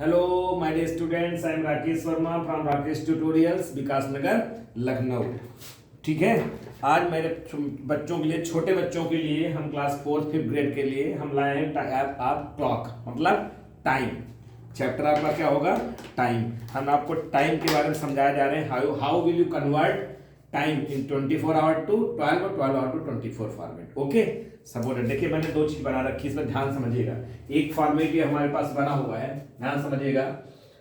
Hello, my dear students. I am Rakesh Verma from Rakesh Tutorials, विकास नगर लखनऊ। ठीक है, आज मेरे बच्चों के लिए, छोटे बच्चों के लिए, हम क्लास 4th 5th ग्रेड के लिए हम लाए हैं आप क्लॉक मतलब टाइम। चैप्टर आपका क्या होगा? टाइम। हम आपको टाइम के बारे में समझाया जा रहे हैं। How will you convert time in 24 hour to 12 और 12 hour to 24 format. Okay, supported. देखिए मैंने दो चीज बना रखी है, इसमें ध्यान समझिएगा। एक फॉर्मेट ये हमारे पास बना हुआ है, ध्यान समझिएगा।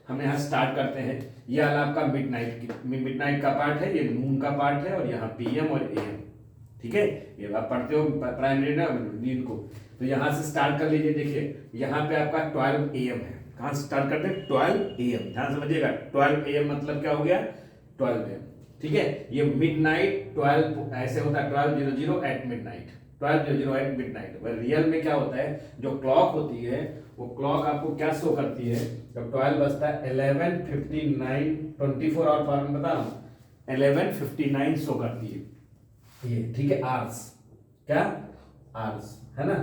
हम यहाँ स्टार्ट करते हैं। ये वाला आपका मिडनाइट का पार्ट है, ये नून का पार्ट है, और यहाँ पीएम और एएम। ठीक है, ये आप पढ़ते हो प्राइमरी ना नींद को, तो यहाँ से स्टार्ट कर लीजिए। देखिए यहाँ पे आपका 12 AM है। कहाँ से स्टार्ट करते हैं? 12 AM। ध्यान समझिएगा, 12 AM मतलब क्या हो गया? 12 AM। ठीक है, ये मिडनाइट 12 ऐसे होता है, 12:00 at midnight, 12:00 at midnight. Real में क्या होता है, जो क्लॉक होती है वो क्लॉक आपको क्या शो करती है? जब 12 बजता है 11:59, 24 आवर फॉर्म बता रहा हूँ, 11:59 शो करती है ये। ठीक है, आवर्स, क्या आवर्स है ना।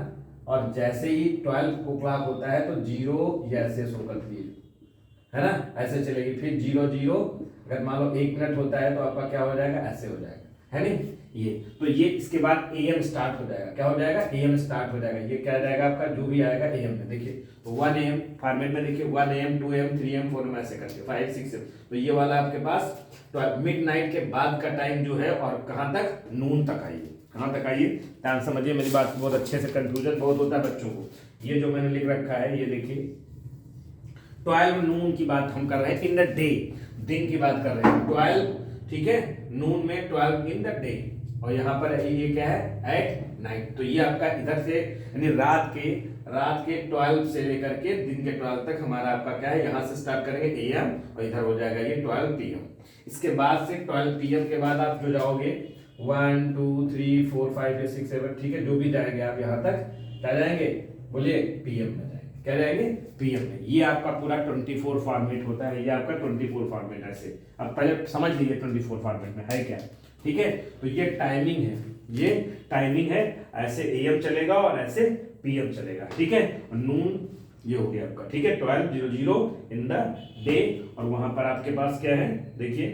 और जैसे ही 12 o'clock होता है तो 0 ये ऐसे शो करती है ना, ऐसे चलेगी। फिर 00, अगर मान लो 1 मिनट होता है तो आपका क्या हो जाएगा? ऐसे हो जाएगा, है नहीं ये। तो ये इसके बाद AM स्टार्ट हो जाएगा। क्या हो जाएगा? AM स्टार्ट हो जाएगा। ये क्या जाएगा आपका? जो भी आएगा AM में। देखिए तो 1 AM फॉर्मेट में, देखिए 1 AM 2 AM 3 AM 4 AM ऐसे करके 5 6 7। तो ये वाला आपके पास तो मिडनाइट के बाद का टाइम जो है, और कहाँ तक? नून तक आइए। कहाँ तक आइए? ध्यान समझिए मेरी बात, बहुत अच्छे से। कंफ्यूजन बहुत होता है बच्चों को। ये जो मैंने लिख रखा है, ये देखिए 12 नून की बात हम कर रहे हैं, इन द डे, दिन की बात कर रहे हैं 12। ठीक है, नून में 12 इन द डे, और यहाँ पर ये क्या है? At night. तो ये आपका इधर से यानी रात के 12 से लेकर के दिन के 12 तक हमारा आपका क्या है? यहाँ से स्टार्ट करेंगे AM, और इधर हो जाएगा ये 12 PM। इसके बाद से 12 PM के बाद आप जो जाओगे 1 2 3 4 5 6 7, ठीक है, जो भी जाएंगे आप यहाँ तक क्या जाएंगे? बोलिए PM में जाएंगे। क्या जाएंगे? PM में। ये आपका पूरा 24 फॉर्मेट होता है। ये आपका 24 फॉर्मेट ऐसे। अब पहले समझ लीजिए 24 फॉर्मेट में है क्या। ठीक है, तो ये टाइमिंग है, ये टाइमिंग है। ऐसे AM चलेगा और ऐसे PM चलेगा। ठीक है, और नून ये हो गया आपका। ठीक है, 12:00 इन द डे, और वहां पर आपके पास क्या है? देखिए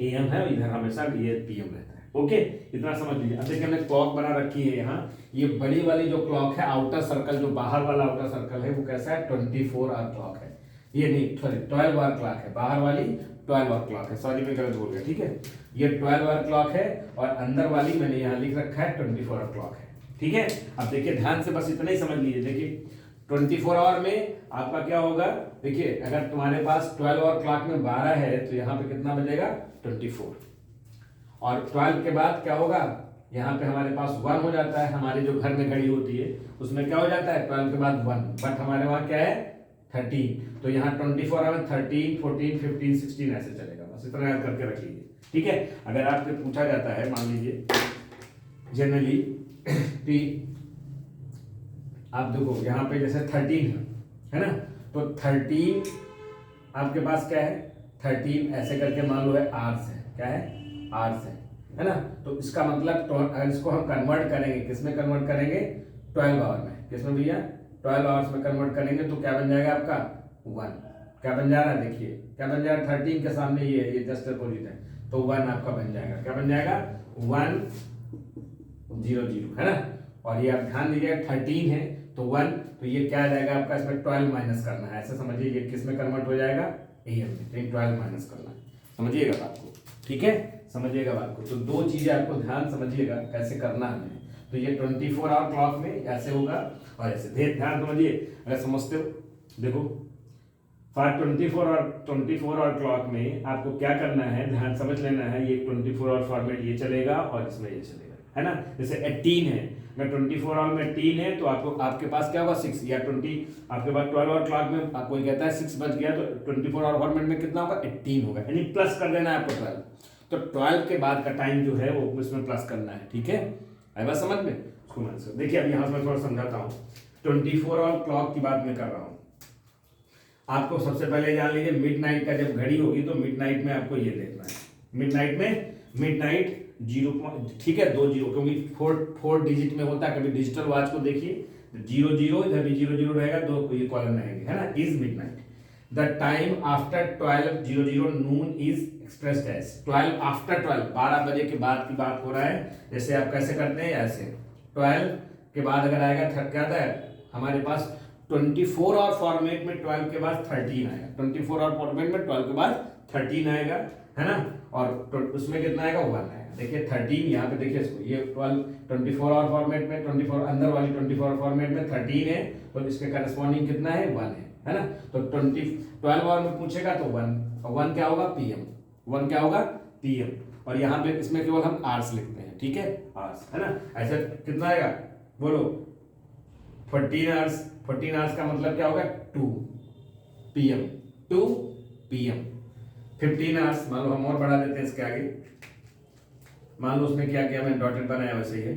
AM है, इधर हमेशा ये PM रहता है। ओके, इतना समझ लीजिए। अब देखिए हमने क्लॉक बना रखी है यहाँ। ये बड़ी वाली जो क्लॉक है, आउटर सर्कल, जो बाहर वाला आउटर सर्कल है, वो कैसा है? 24 आवर क्लॉक है। ये नहीं, सॉरी 12 आवर क्लॉक है। बाहर वाली 12 आवर क्लॉक है। सॉरी मैं गलत बोल गया। ठीक है, ये 12 आवर क्लॉक है, और अंदर वाली मैंने यहाँ लिख रखा है 24 आवर क्लॉक है। ठीक है, अब देखिए ध्यान से बस इतना ही समझ लीजिए। देखिए 24 आवर में आपका क्या होगा? देखिए अगर तुम्हारे पास 12 आवर क्लॉक में 12 है, तो यहाँ पे कितना बजेगा? 24। और 12 के बाद क्या होगा? यहाँ पे हमारे पास 1 हो जाता है। हमारे जो घर में घड़ी होती है उसमें क्या हो जाता है? 12 के बाद 1, बट हमारे वहाँ क्या है? 13। तो यहाँ 24 आवर 13 14 15 16 ऐसे चलेगा। बस इतना याद करके रख लीजिए। ठीक है, अगर आपसे पूछा जाता है, मान लीजिए जनरली कि आप देखो यहाँ पे जैसे 13 है ना, तो 13 आपके पास क्या है? 13 ऐसे करके मान लो है आवर्स है। क्या है? आवर्स है ना। तो इसका मतलब अगर इसको हम कन्वर्ट करेंगे, किसमें कन्वर्ट करेंगे? 12 आवर में। किसमें भैया? 12 आवर्स में कन्वर्ट करेंगे तो क्या बन जाएगा आपका? 1। क्या बन जा रहा है? देखिए क्या बन जाएगा? 13 के सामने ये जस्ट अपोजिट है, तो 1 आपका बन जाएगा। क्या बन जाएगा? 100 है ना। और ये आप ध्यान दीजिए 13 है तो 1, तो ये क्या आ जाएगा आपका? इसमें 12 माइनस करना है। ऐसे समझिए, ये किस में कन्वर्ट हो जाएगा? AM में। तो 12 माइनस करना है। समझिएगा बात को। ठीक है, समझिएगा बात को। तो दो चीजें आपको ध्यान समझिएगा कैसे करना है। तो ये 24 आवर क्लॉक में ऐसे होगा, और ऐसे ध्यान समझिए। अगर समझते हो, देखो फॉर 24 आवर क्लॉक में आपको क्या करना है, ध्यान समझ लेना है। ये 24 आवर फॉर्मेट ये चलेगा, और इसमें ये चलेगा, है ना। जैसे 18 है, मैं 24 आवर में 18 है, तो आपको आपके पास क्या होगा? 6 या 20। आपके पास 12 आवर क्लॉक में आपको कहता है 6 बज गया, तो 24 आवर फॉर्मेट में कितना होगा? 18 होगा, यानी प्लस कर देना है आपको 12। तो 12 के बाद का टाइम जो है वो इसमें प्लस करना है। ठीक है, आई बात समझ में? उसको मान सकते। देखिए अब यहाँ से मैं थोड़ा समझाता हूँ। 24 आवर क्लॉक की बात मैं कर रहा हूँ। आपको सबसे पहले जान लीजिए, मिडनाइट का जब घड़ी होगी तो मिडनाइट में आपको ये देखना है। मिडनाइट 0, ठीक है, 2 0, क्योंकि 4 डिजिट में होता है। कभी डिजिटल वॉच को देखिए, 0 0 इधर भी 0 0 रहेगा, 2 ये कॉलम रहेंगे, है ना। Is midnight the time after 12:00 noon is expressed as 12 after 12, 12 बजे के बाद की बात हो रहा है। जैसे आप कैसे करते हैं, ऐसे 12 के बाद अगर आएगा क्या आता है हमारे पास 24 आवर फॉर्मेट में 12 के बाद 13 आएगा, 24 आवर फॉर्मेट में 12 के बाद 13 आएगा, है ना। और उसमें कितना आएगा, 1 आएगा। देखिए 13 यहाँ पे देखिए इसको, ये 12 24 आवर फॉर्मेट में 24 अंदर वाली 24 आवर फॉर्मेट में 13 है, तो इसके करस्पॉन्डिंग कितना है, 1 है ना। तो 12 आवर में पूछेगा तो 1 क्या होगा, पीएम, 1 क्या होगा, पीएम। और यहाँ पे इसमें केवल हम आवर्स लिखते हैं, ठीक है, आवर्स, है ना। ऐसे कितना आएगा बोलो, 14 आवर्स, 14 आवर्स का मतलब क्या होगा, 2 पीएम, 2 पीएम। 15 आवर्स, मान लो हम और बढ़ा देते हैं इसके आगे, मान लो उसमें क्या किया मैंने डॉटेड बनाया वैसे ही है,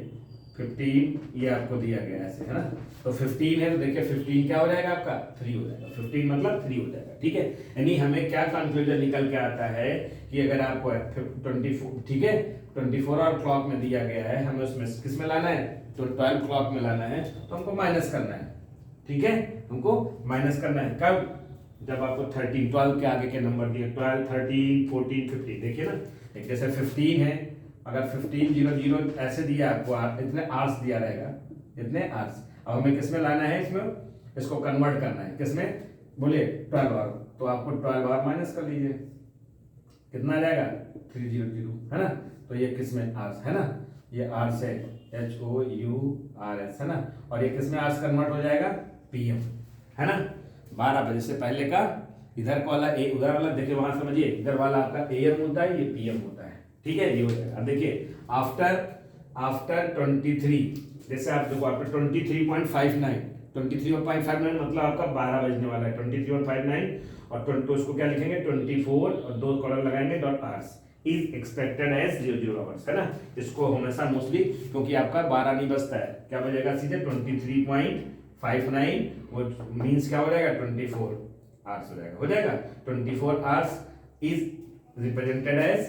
15 ये आपको दिया गया ऐसे, है ना। तो 15 है तो देखिए 15 क्या हो जाएगा आपका, 3 हो जाएगा, 15 मतलब 3 हो जाएगा, ठीक है। यानी हमें क्या कंफ्यूजन निकल के आता है कि अगर आपको 24, ठीक है, 24 आवर क्लॉक में दिया गया है, हमें उसमें किस में लाना है, तो 12 क्लॉक में लाना है, तो हमको माइनस करना है, ठीक है, हमको माइनस करना है। कब, जब आपको 13 12 के आगे के नंबर दिए, 12 13 14 15, देखिए ना, एक जैसे 15 है, अगर 15:00 ऐसे दिया आपको, इतने आवर्स दिया रहेगा, इतने आवर्स। अब हमें किस में लाना है, इसमें इसको कन्वर्ट करना है, किसमें बोलिए, 12 आवर। तो आपको 12 आवर माइनस कर लीजिए, कितना आ जाएगा, 300, है ना। तो ये किस में, आवर्स, है ना, ये आवर्स है, HOURS, है ना। और ये किस में आवर्स कन्वर्ट हो जाएगा, PM, है ना। 12 बजे से पहले का इधर का वाला उधर वाला, देखिए वहां समझिए, इधर वाला आपका AM होता है, ये PM होता है, ठीक है, ये हो जाएगा। अब देखिए आफ्टर 23, जैसे आप देखो आपका 23.59 मतलब आपका 12 बजने वाला है, 23.59 और 20, तो इसको क्या लिखेंगे, 24 और 2 कॉलम लगाएंगे, dot hours is expected as 00 hours, है ना। इसको हमेशा मोस्टली, क्योंकि आपका 12 नहीं बजता है, क्या बजेगा सीधे 23.59, वो मीन्स क्या हो जाएगा, 24 आवर्स हो जाएगा 24 hours is represented as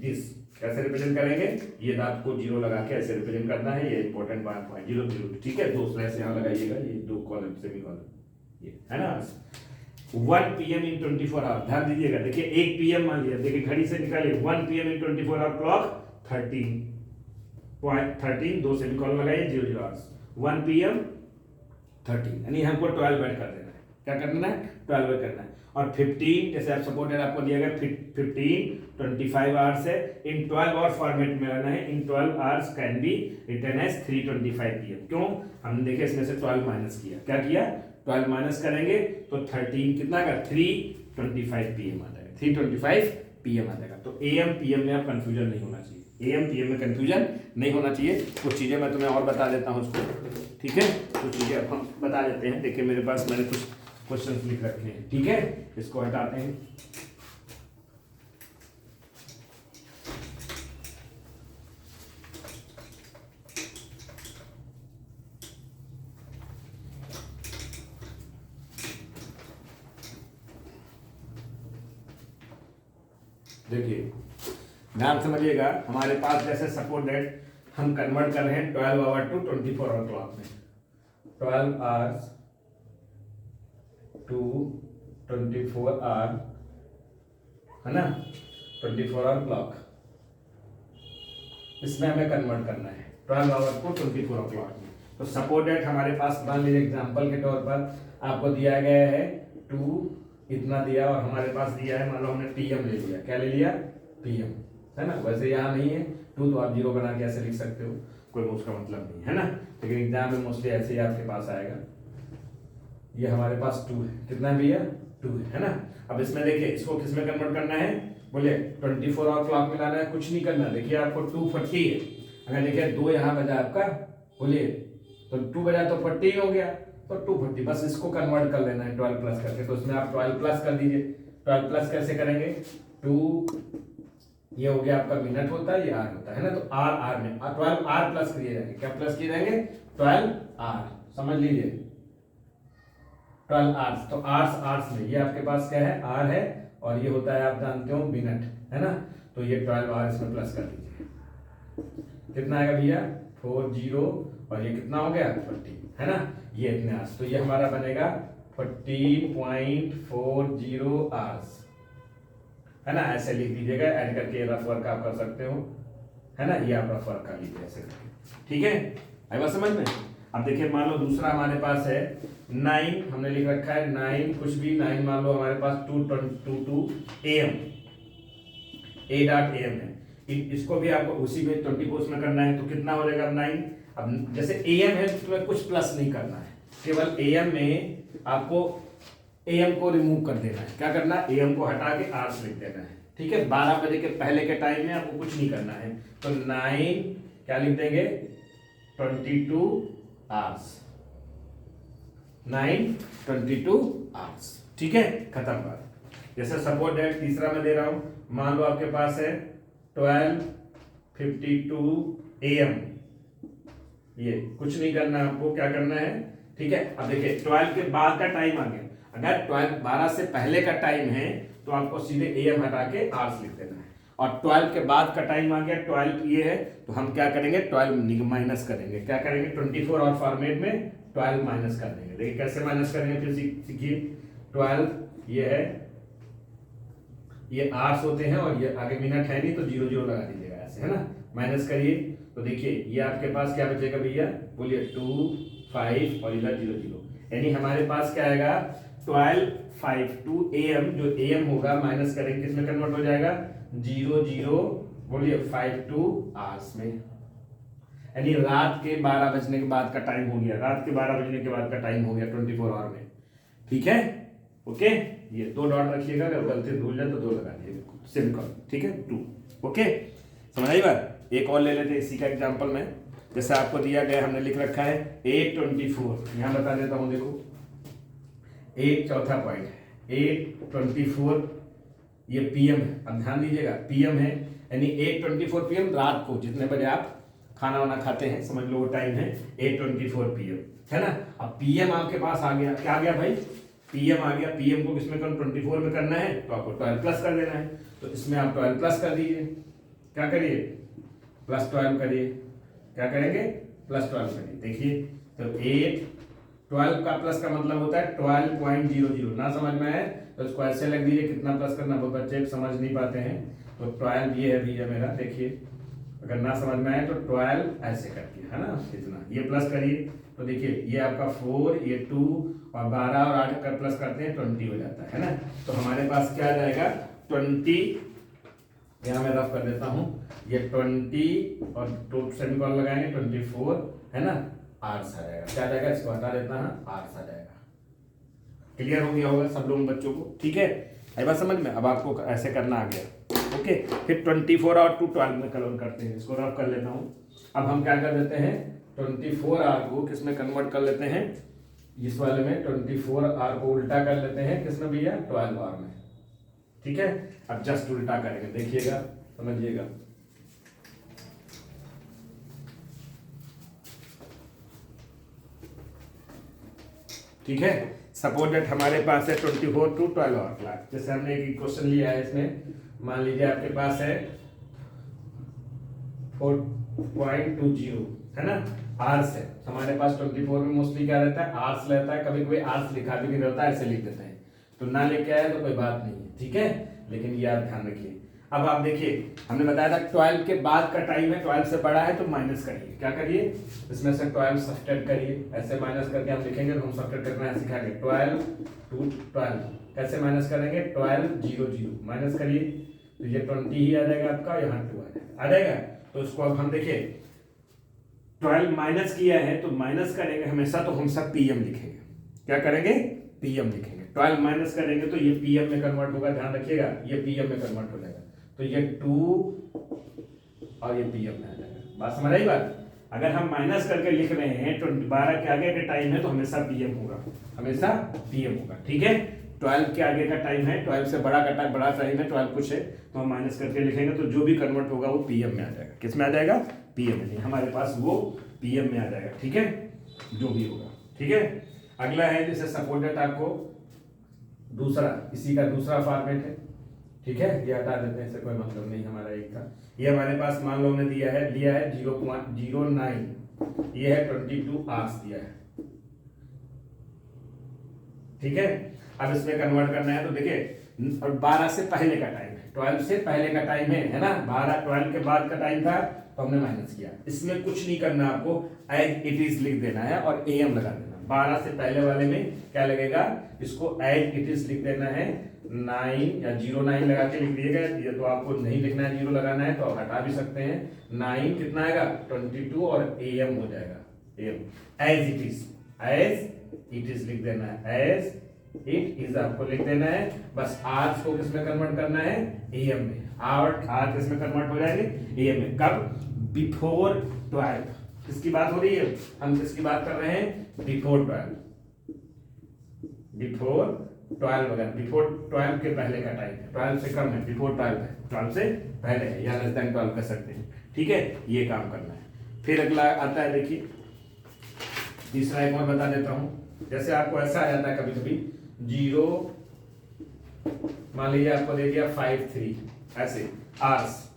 this. कैसे रिप्रेजेंट करेंगे, ये दांत को 0 लगा के ऐसे रिप्रेजेंट करना है, ये इंपॉर्टेंट बात है, 0 ठीक है, 2 स्लैश यहाँ लगाइएगा, ये 2 कॉलम सेमीकोलन, ये है ना। 1 PM इन 24 आवर, ध्यान दीजिएगा, देखिए 1 PM मान लिया, देखिए घड़ी से निकालिए, 1 PM इन 24 आवर क्लॉक 13 2 सेमीकोलन लगाइए, 00 आवर्स, 1 PM 13, यानी हमको 12 ऐड कर देना है, क्या करना है, 12 ऐड करना है। और 15, जैसे आप सपोर्टेड आपको दिया गया 15 25 आवर्स है, इन 12 आवर फॉर्मेट में रहना है, in 12 hours can be written as 3:25 PM। क्यों, हमने देखे इसमें से 12 माइनस किया, क्या किया, 12 माइनस करेंगे तो 13 कितना का 3:25 PM आ जाएगा, 3:25 PM आ जाएगा। तो AM PM में आप कंफ्यूजन नहीं होना चाहिए, AM PM में कंफ्यूजन नहीं होना चाहिए। कुछ चीजें मैं तुम्हें और बता देता हूँ उसको, ठीक है, कुछ चीजें अब हम बता देते हैं। देखिए मेरे पास मैंने कुछ क्वेश्चंस लिख रखे हैं, ठीक है, इसको हटाते हैं। देखिए ध्यान समझिएगा, हमारे पास जैसे सपोज दैट हम कन्वर्ट कर रहे हैं 12 आवर टू 24 आवर क्लॉक में, 12 आवर्स टू 24 आवर, है ना, 24 आवर क्लॉक, इसमें हमें कन्वर्ट करना है 12 आवर को 24 आवर क्लॉक में। तो सपोज दैट हमारे पास मान लीजिए एग्जांपल के तौर पर आपको दिया गया है 2 इतना दिया, और हमारे पास दिया है, मान लो हमने PM ले लिया, क्या ले लिया, PM, है ना। वैसे यहाँ नहीं है 2, तो आप 0 बना के ऐसे लिख सकते हो, कोई उसका मतलब नहीं है ना, लेकिन एग्जाम में मोस्टली ऐसे ही आपके पास आएगा। ये हमारे पास 2 है, कितना है भैया, 2 है ना। अब इसमें देखिए इसको किस में कन्वर्ट करना है, बोलिए 24 आवर क्लॉक में लाना है, कुछ नहीं करना। देखिए आपको 240 है, अगर देखिए 2 यहाँ बजा आपका, बोलिए तो 2 बजा तो 40 हो गया, तो 240, बस इसको कन्वर्ट कर लेना है 12 प्लस करके। तो इसमें आप 12 प्लस कर दीजिए, 12 प्लस कैसे करेंगे, 2 ये हो गया आपका मिनट होता है, ये आर होता है ना। तो आर में 12 आर प्लस किए जाएंगे, क्या प्लस किए जाएंगे, 12 आर, समझ लीजिए 12 आर्स। तो आर्स में ये आपके पास क्या है, आर है, और ये होता है आप जानते हो मिनट, है ना। तो ये 12 आर इसमें प्लस कर दीजिए, कितना आएगा भैया 40, और ये कितना हो गया 40, है ना, ये इतने आर्स। तो ये हमारा बनेगा 14.40 आवर्स, है ना। ऐसे लिख दीजिएगा, ऐड करके रफ वर्क आप कर सकते हो, है ना। ये आप रफ वर्क कर लीजिए ऐसे करके, ठीक है। आई बात समझ में। अब देखिए मान लो दूसरा हमारे पास है 9, हमने लिख रखा है 9 कुछ भी 9, मान लो हमारे पास 2:22 AM, A.AM है। इसको भी आपको उसी में 24 में करना है, तो कितना हो जाएगा 9। अब जैसे AM है तो तुम्हें कुछ प्लस नहीं करना है, केवल AM में आपको AM को रिमूव कर देना है। क्या करना है, AM को हटा के आवर्स लिख देना है, ठीक है। 12 बजे के पहले के टाइम में आपको कुछ नहीं करना है, तो 9 क्या लिख देंगे 22 आवर्स, 9:22 आवर्स, ठीक है, खत्म बात। जैसे सपोज दैट तीसरा मैं दे रहा हूं, मान लो आपके पास है 12:52 AM, ये कुछ नहीं करना है आपको, क्या करना है, ठीक है। अब देखिए 12 के बाद का टाइम आ गया, अगर 12 से पहले का टाइम है तो आपको सीधे AM हटा के आवर्स लिख देना है, और 12 के बाद का टाइम आ गया, 12 ये है तो हम क्या करेंगे 12 माइनस करेंगे, क्या करेंगे 24 आवर फॉर्मेट में 12 माइनस कर देंगे। देखिए कैसे माइनस करेंगे, फिर सीखिए। 12 ये है, ये आवर्स होते हैं और ये आगे मिनट है नहीं तो 0 लगा दीजिएगा ऐसे, है ना। माइनस करिए तो देखिए ये आपके पास क्या बचेगा भैया, बोलिए 2, 5 और इधर 0, यानी हमारे पास क्या आएगा 12:52 AM, जो AM होगा माइनस करेंगे किसमें कन्वर्ट हो जाएगा 0, बोलिए 52 आवर्स में, यानी रात के 12 बजने के बाद का टाइम हो गया, रात के 12 बजने के बाद का टाइम हो गया 24 आवर में, ठीक है। ओके, ये 2 डॉट रखिएगा, अगर गलती भूल जाए तो 2 लगा दीजिएगा, सिंपल, ठीक है 2। ओके, समझ आई बात। एक और ले लेते हैं इसी का एग्जांपल में, जैसे आपको दिया गया हमने लिख रखा है 8:24, यहां बता देता हूं, देखो 8 चौथा पॉइंट, 8:24 ये PM है। अब ध्यान दीजिएगा PM है, यानी 8:24 PM रात को जितने बजे आप खाना वाना खाते हैं, समझ लो वो टाइम है 8:24 PM, है ना। अब PM आपके पास आ गया, क्या आ गया भाई PM आ गया, PM को किसमें करना 24 में करना है तो आपको 12 प्लस कर देना है, तो इसमें आप 12 प्लस कर दीजिए, क्या करिए +12 करिए, क्या करेंगे +12 करिए। देखिए तो 12 का प्लस का मतलब होता है 12.00, ना समझ में आए तो इसको ऐसे लग दीजिए, कितना प्लस करना, बहुत बच्चे समझ नहीं पाते हैं, तो 12 ये है भैया मेरा, देखिए अगर ना समझ में आए तो 12 ऐसे करके, है ना, इतना ये प्लस करिए, तो देखिए ये आपका 4, ये 2 और 12 और 8 का प्लस करते हैं 20 हो जाता है ना। तो हमारे पास क्या आ जाएगा 20, यहाँ मैं रफ कर देता हूँ, ये 20 और 2 सेमीकोलन लगाएंगे 24, है ना, आवर्स आ जाएगा, क्या आ जाएगा, इसको हटा देता है, आवर्स आ जाएगा। क्लियर हो गया होगा सब लोग बच्चों को, ठीक है, आई बात समझ में। अब आपको ऐसे करना आ गया, ओके। फिर 24 और 2 12 में कन्वर्ट करते हैं, इसको रफ कर लेता हूँ। अब हम क्या कर देते हैं 24 आवर को किसमें कन्वर्ट कर लेते हैं, इस वाले में 24 आवर को उल्टा कर लेते हैं किसमें भैया 12 आवर में, ठीक है। अब जस्ट उल्टा करेंगे, देखिएगा समझिएगा, ठीक है। सपोज दैट हमारे पास है 24 to 12 आवर क्लॉक, जैसे हमने एक क्वेश्चन लिया है, इसमें मान लीजिए आपके पास है 4.20, है ना, आवर्स है। हमारे पास 24 में मोस्टली क्या रहता है आवर्स रहता है, कभी कभी आवर्स लिखा भी नहीं रहता है, ऐसे लिख देते हैं, तो ना लेके आए तो कोई बात नहीं है, ठीक है, लेकिन ये आप ध्यान रखिए। अब आप देखिए हमने बताया था 12 के बाद का टाइम है, 12 से बड़ा है तो माइनस करिए, क्या करिए इसमें से 12 सब्ट्रैक्ट करिए, ऐसे माइनस करके हम लिखेंगे तो हम सब्ट्रैक्ट करना है सिखाएंगे। 12 to 12 कैसे माइनस करेंगे 12 0 माइनस करिए, तो ये 20 ही आ जाएगा आपका, यहाँ 2 आ जाएगा। तो इसको अब हम देखिए 12 माइनस किया है तो माइनस करेंगे हमेशा, तो हम सब PM लिखेंगे, क्या करेंगे PM लिखेंगे। 12 माइनस करेंगे तो ये PM में कन्वर्ट होगा, ध्यान रखिएगा, ये PM में कन्वर्ट हो जाएगा, तो ये 2 और ये PM में आ जाएगा। बात समझ आई बात। अगर हम माइनस करके लिख रहे हैं 12 के आगे का टाइम है तो हमेशा PM होगा, हमेशा PM होगा, ठीक है। 12 के आगे का टाइम है, 12 से बड़ा का टाइम, बड़ा टाइम है 12 कुछ है, तो हम माइनस करके लिखेंगे तो जो भी कन्वर्ट होगा वो PM में आ जाएगा, किस में आ जाएगा PM में, हमारे पास वो PM में आ जाएगा, ठीक है, जो भी होगा, ठीक है। अगला है जैसे सपोज दैट आपको दूसरा, इसी का दूसरा फॉर्मेट है, ठीक है, ये हटा देते हैं, इससे कोई मतलब नहीं, हमारा एक था, ये हमारे पास मान लो हमने दिया है 0.09, ये है 22 आवर्स दिया है, ठीक है। अब इसमें कन्वर्ट करना है तो देखिए, और 12 से पहले का टाइम है, 12 से पहले का टाइम है ना, 12 के बाद का टाइम था तो हमने माइनस किया। इसमें कुछ नहीं करना, आपको एज इट इज लिख देना है और एम लगा देना। 12 से पहले वाले में क्या लगेगा, इसको एज इट इज लिख देना है 9 या 09 लगा के लिख दिएगा। ये तो आपको नहीं लिखना है, 0 लगाना है तो हटा भी सकते हैं। 9 कितना आएगा 22 और am हो जाएगा, am एज इट इज लिख देना है, एज इट इज आपको लिख देना है। बस आज को किसमें कन्वर्ट करना है, am में। आज किसमें कन्वर्ट हो जाएंगे, am में। कब, बिफोर 12। किसकी बात हो रही है, हम किसकी बात कर रहे हैं, बिफोर 12, बिफोर 12 वगैरह, बिफोर 12 के पहले का टाइम है, 12 से कम है, बिफोर 12 है, 12 से पहले है या लेस देन 12 कर सकते हैं। ठीक है, ये काम करना है। फिर अगला आता है, देखिए तीसरा एक और बता देता हूं। जैसे आपको ऐसा आ जाता है कभी कभी 0, मान लीजिए आपको दे दिया 5-3 ऐसे आवर्स,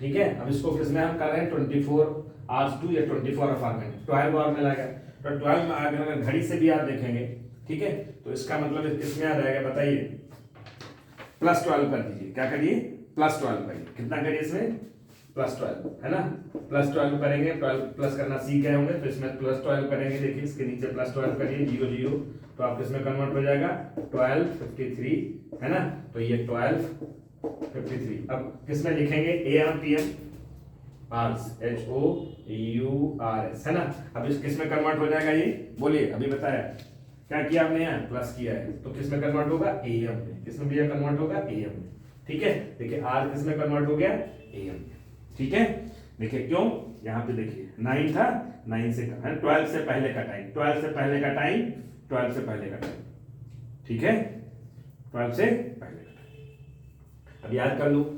ठीक है। अब इसको किसमें हम कर रहे हैं, 24 आवर्स टू या 24 आवर में 12 आवर में लाएगा। तो 12 में अगर घड़ी से भी आप देखेंगे, ठीक है, तो इसका मतलब किसमें आ जाएगा बताइए, +12 कर दीजिए। क्या करिए, +12 करिए। कितना करिए इसमें, +12 है ना, +12 करेंगे। 12 प्लस करना सीख गए होंगे तो इसमें +12 करेंगे। देखिए इसके नीचे +12 करिए, 0 0 तो आप किसमें कन्वर्ट हो जाएगा, 1253 है ना। तो ये 1253 अब किसमें लिखेंगे, AM PM आर्स, HOURS है ना। अब इस किसमें कन्वर्ट हो जाएगा, ये बोलिए, अभी बताया क्या किया हमने, यहाँ प्लस किया है तो किसमें कन्वर्ट होगा, AM में। किसमें भैया कन्वर्ट होगा, AM में। ठीक है, देखिए R किसमें कन्वर्ट हो गया, AM में। ठीक है, देखिए क्यों, यहाँ पे देखिए 9 था, 9 से कम है, 12 से पहले का टाइम, 12 से पहले का टाइम, 12 से पहले का टाइम। ठीक है, 12 से पहले का टाइम। अब याद कर लो,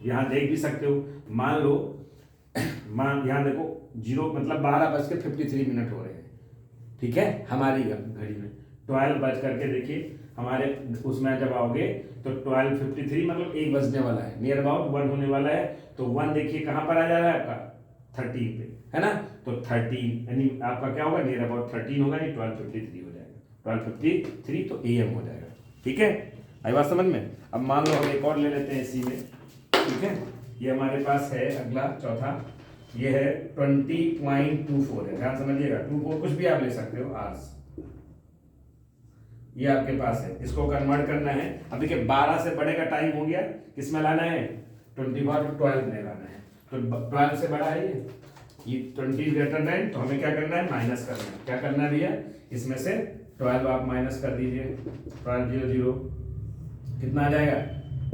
यहाँ देख भी सकते हो, मान लो यहाँ देखो 0 मतलब 12:53 हो रहे हैं। ठीक है, हमारी घड़ी में 12 बज करके देखिए हमारे उसमें जब आओगे तो 12:53 मतलब 1 बजने वाला है, नियर अबाउट 1 होने वाला है। तो 1 देखिए कहाँ पर आ जा रहा है आपका, 13 पे है ना। तो 13 यानी आपका क्या होगा, नियर अबाउट 13 होगा, नहीं 12:53 हो जाएगा, 12:53 तो AM हो जाएगा। ठीक है, आई बात समझ में। अब मान लो हम एक और ले लेते हैं इसी में। ठीक है, ये हमारे पास है अगला चौथा, ये है 20.24 है, ध्यान समझिएगा, 24 कुछ भी आप ले सकते हो आवर्स, ये आपके पास है। इसको कन्वर्ट करना है। अब देखिए 12 से बड़े का टाइम हो गया, किसमें लाना है, 24 to 12 में लाना है। तो 12 से बड़ा है ये 20 ग्रेटर देन, तो हमें क्या करना है, माइनस करना है। क्या करना है भैया, इसमें से 12 आप माइनस कर दीजिए, 12 0 0 कितना आ जाएगा,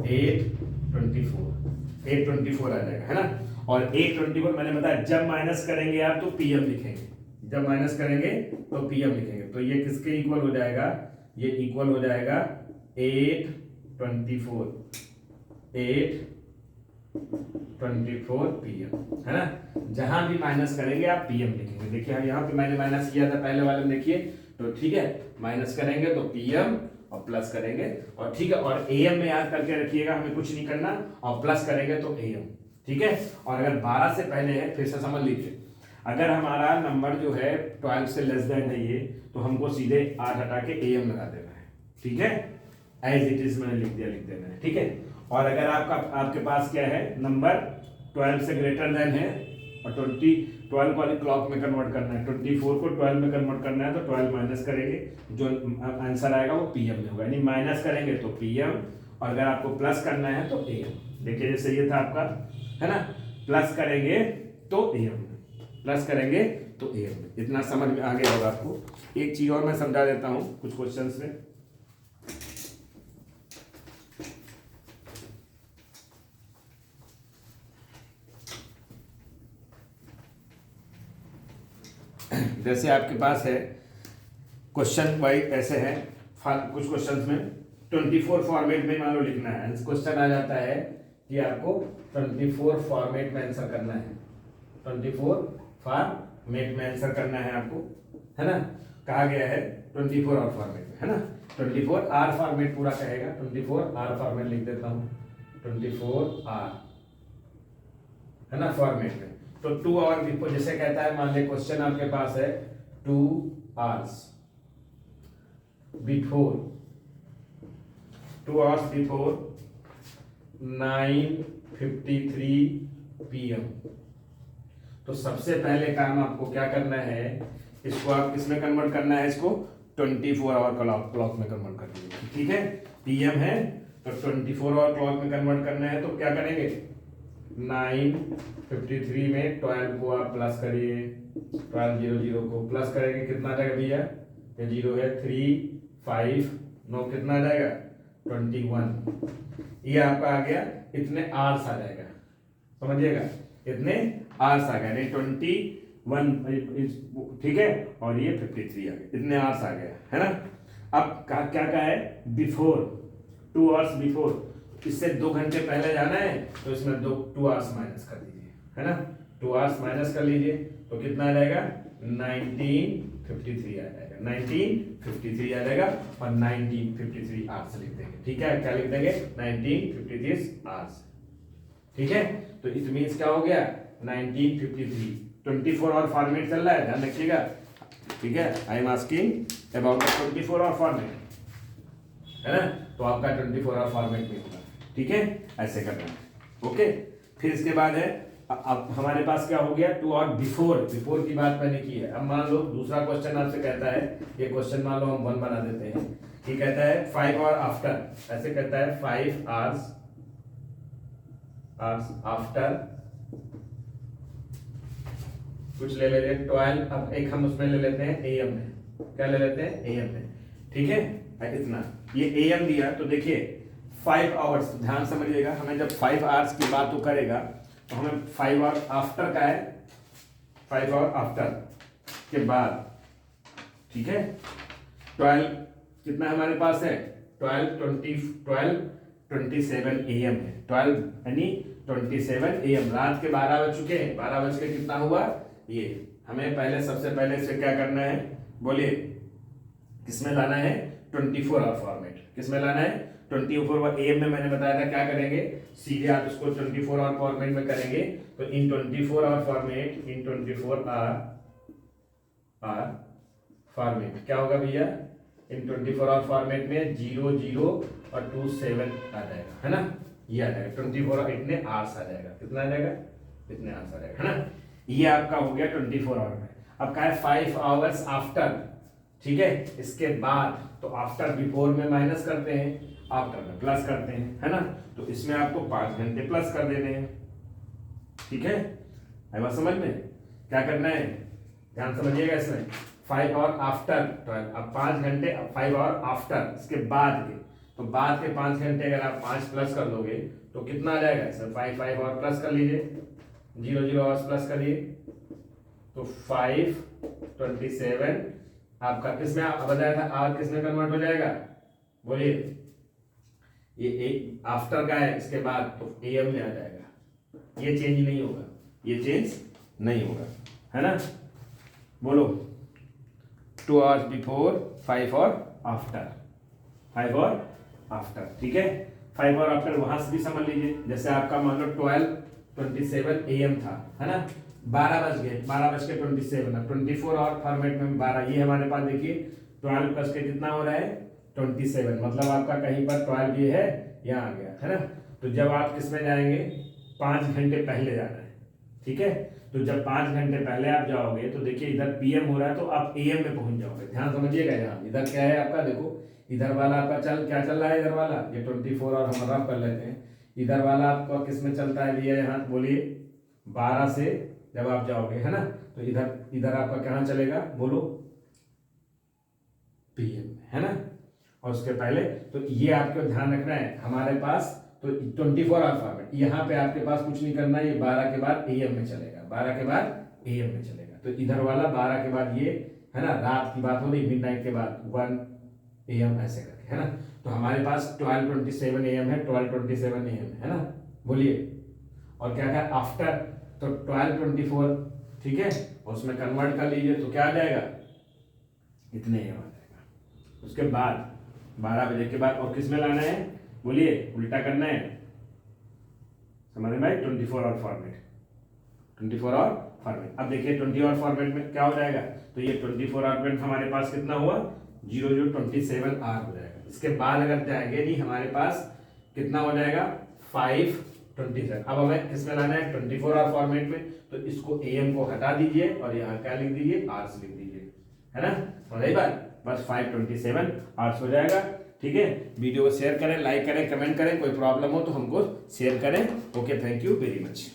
824 आ जाएगा है ना। और 824 मैंने बताया जब माइनस करेंगे आप तो PM लिखेंगे, जब माइनस करेंगे तो PM लिखेंगे। तो ये किसके इक्वल हो जाएगा, ये इक्वल हो जाएगा 824 PM है ना। जहां भी माइनस करेंगे आप PM लिखेंगे। देखिए हम यहाँ पे मैंने माइनस किया था पहले वाले में, देखिए तो ठीक है, माइनस करेंगे तो PM और प्लस करेंगे, और ठीक है, और AM में याद करके रखिएगा, हमें कुछ नहीं करना, और प्लस करेंगे तो AM। ठीक है, और अगर 12 से पहले है, फिर से समझ लीजिए, अगर हमारा नंबर जो है 12 से लेस देन है ये, तो हमको सीधे 8 हटा के AM लगा देना है। ठीक है, एज इट इज मैंने लिख देना है। ठीक है, और अगर आपके पास क्या है, नंबर 12 से ग्रेटर देन है और 12 वाली क्लॉक में कन्वर्ट करना है, 24 को 12 में कन्वर्ट करना है, तो 12 माइनस करेंगे, जो आंसर आएगा वो PM में होगा, यानी माइनस करेंगे तो PM, और अगर आपको प्लस करना है तो AM। देखिए जैसे ये था आपका है ना, प्लस करेंगे तो AM, प्लस करेंगे तो AM। इतना समझ में आ गया होगा आपको। एक चीज और मैं समझा देता हूं कुछ क्वेश्चंस में। जैसे आपके पास है क्वेश्चन वाइज ऐसे है, कुछ क्वेश्चंस में 24 फॉर्मेट में मान लो लिखना है। क्वेश्चन आ जाता है कि आपको 24 फॉर्मेट में आंसर करना है, 24 फॉर्मेट में आंसर करना है आपको, है ना। कहा गया है 24 आवर फॉर्मेट में, है ना। 24 आवर फॉर्मेट पूरा कहेगा, 24 आवर फॉर्मेट लिख देता हूँ, 24 आवर है ना फॉर्मेट में। तो 2 आवर भी जैसे कहता है, मान ले क्वेश्चन आपके पास है 2 hours, before 2 hours before 9:53 PM। तो सबसे पहले काम आपको क्या करना है, इसको आप किसमें कन्वर्ट करना है, इसको 24 आवर क्लॉक में कन्वर्ट कर दीजिए। ठीक है, PM है तो 24 आवर क्लॉक में कन्वर्ट करना है, तो क्या करेंगे 9:53 में 12 को आप प्लस करिए, 12:00 को प्लस करेंगे, कितना आ जाएगा भैया, ये 0 है, 3 5 9 कितना आ जाएगा 21। ये आपका आ गया, इतने आवर्स आ जाएगा, समझिएगा, इतने आवर्स आ गए, नहीं 21, ठीक है, और ये 53 आ गए, इतने आवर्स आ गया, है ना। अब क्या है, बिफोर 2 hours बिफोर, इससे 2 घंटे पहले जाना है, तो इसमें 2 hours माइनस कर दीजिए, है ना, 2 hours माइनस कर लीजिए, तो कितना आ जाएगा 1953 आ जाएगा, 1953 आ जाएगा, और 1953 आवर्स लिख देंगे। ठीक है, क्या लिख देंगे 1953 आवर्स। ठीक है, तो इट मीन्स क्या हो गया 1953, 24 आवर फॉर्मेट चल रहा है, ध्यान रखिएगा। ठीक है, I am asking about the 24 hour format, है ना, तो आपका 24 आवर फॉर्मेट में होगा। ठीक है, ऐसे करना है। ओके, फिर इसके बाद है, अब हमारे पास क्या हो गया 2 hour बिफोर की बात मैंने की है। अब मान लो दूसरा क्वेश्चन आपसे कहता है, ये क्वेश्चन मान लो हम 1 बना देते हैं, ये कहता है 5 hour आफ्टर, ऐसे कहता है 5 hours आफ्टर, कुछ ले लेते हैं 12, अब एक हम उसमें ले लेते हैं AM में, क्या ले लेते हैं AM में। ठीक है, इतना ये AM दिया, तो देखिए 5 hours, ध्यान समझिएगा, हमें जब 5 hours की बात तो करेगा, तो हमें 5 hour आफ्टर का है, 5 hour आफ्टर के बाद। ठीक है, 12 कितना हमारे पास है 12:27 AM है, 12 यानी 27 AM, रात के 12 बज चुके हैं, 12 बज के कितना हुआ ये, हमें पहले सबसे पहले इसे क्या करना है, बोलिए किसमें लाना है 24 आवर फॉर्मेट, किसमें लाना है 24 आवर AM में। मैंने बताया था क्या करेंगे, सीधे आप इसको 24 आवर फॉर्मेट में करेंगे, तो in 24 hour format, in 24 hour format क्या होगा भैया, इन 24 आवर फॉर्मेट में 0 0 और 2 7 आ जाएगा, है ना, ये आ जाएगा 24 आवर, इतने आवर्स आ जाएगा, कितना आ जाएगा, इतने आवर्स आ जाएगा, है ना। ये आपका हो गया 24 आवर में। अब क्या है 5 hours आफ्टर, ठीक है, इसके बाद, तो आफ्टर बिफोर में माइनस करते हैं, आफ्टर में प्लस करते हैं, है ना, तो इसमें आपको 5 घंटे प्लस कर देने हैं। ठीक है, आई बात समझ में, क्या करना है, ध्यान समझिएगा इसमें, 5 hour आफ्टर 12, अब 5 घंटे, अब 5 hour आफ्टर, इसके बाद के, तो बाद के 5 घंटे अगर आप 5 प्लस कर दोगे तो कितना आ जाएगा सर, 5 और प्लस कर लीजिए, 0 0 आवर्स प्लस करिए, तो 5:27 आपका किसमें बताया था, आवर किसमें कन्वर्ट हो जाएगा, बोलिए, ये एक आफ्टर का है, इसके बाद तो AM में आ जाएगा, ये चेंज नहीं होगा, ये चेंज नहीं होगा, है ना। बोलो 2 hours बिफोर, 5 और आफ्टर, 5 और आफ्टर। ठीक है, 5 और आफ्टर वहां से भी समझ लीजिए, जैसे आपका मान लो 12:27 AM था, है ना, 12 बज गए, 12:27, अब 24 आवर फॉर्मेट में 12, ये हमारे पास देखिए 12 प्लस के कितना हो रहा है 27, मतलब आपका कहीं पर 12 ये है, यहाँ आ गया, है ना। तो जब आप किसमें जाएंगे, 5 घंटे पहले जाना है। ठीक है, तो जब 5 घंटे पहले आप जाओगे, तो देखिए इधर PM हो रहा है, तो आप AM में पहुंच जाओगे, ध्यान समझिएगा। यहाँ इधर क्या है आपका, देखो इधर वाला आपका क्या चल रहा है, इधर वाला ये 24 और हम रफ कर लेते हैं, इधर वाला आपका किसमें चलता है भैया, यहाँ बोलिए 12 से जब आप जाओगे, है ना, तो इधर आपका कहाँ चलेगा, बोलो PM, है ना। और उसके पहले तो ये आपको ध्यान रखना है, हमारे पास तो 24 आवर फॉर्मेट, यहाँ पे आपके पास कुछ नहीं करना है, ये 12 के बाद AM में चलेगा, 12 के बाद AM में चलेगा, तो इधर वाला 12 के बाद ये, है ना, रात की बात हो रही, मिडनाइट के बाद 1 AM ऐसे करके, है ना। तो हमारे पास 12:27 AM है, 12:27 AM है ना, बोलिए। और क्या क्या आफ्टर, तो 12:24, ठीक है, उसमें कन्वर्ट कर लीजिए, तो क्या आ जाएगा, इतने AM आ जाएगा। उसके बाद 12 बजे के बाद और किस में लाना है, बोलिए, उल्टा करना है, समझ भाई, 24 आवर फॉर्मेट, 24 आवर फॉर्मेट। अब देखिए 20 आवर फॉर्मेट में क्या हो जाएगा, तो ये 24 आवर फॉर्मेट हमारे पास कितना हुआ 0027 आर हो जाएगा। इसके बाद अगर जाएंगे नहीं हमारे पास कितना हो जाएगा 527। अब हमें किसमें लाना है 24 आवर फॉर्मेट में, तो इसको AM को हटा दीजिए और यहाँ क्या लिख दीजिए आर्स लिख दीजिए, है ना। हो गई बात, बस 527 आर्स हो जाएगा। ठीक है, वीडियो को शेयर करें, लाइक करें, कमेंट करें, कोई प्रॉब्लम हो तो हमको शेयर करें। Okay, thank you very much.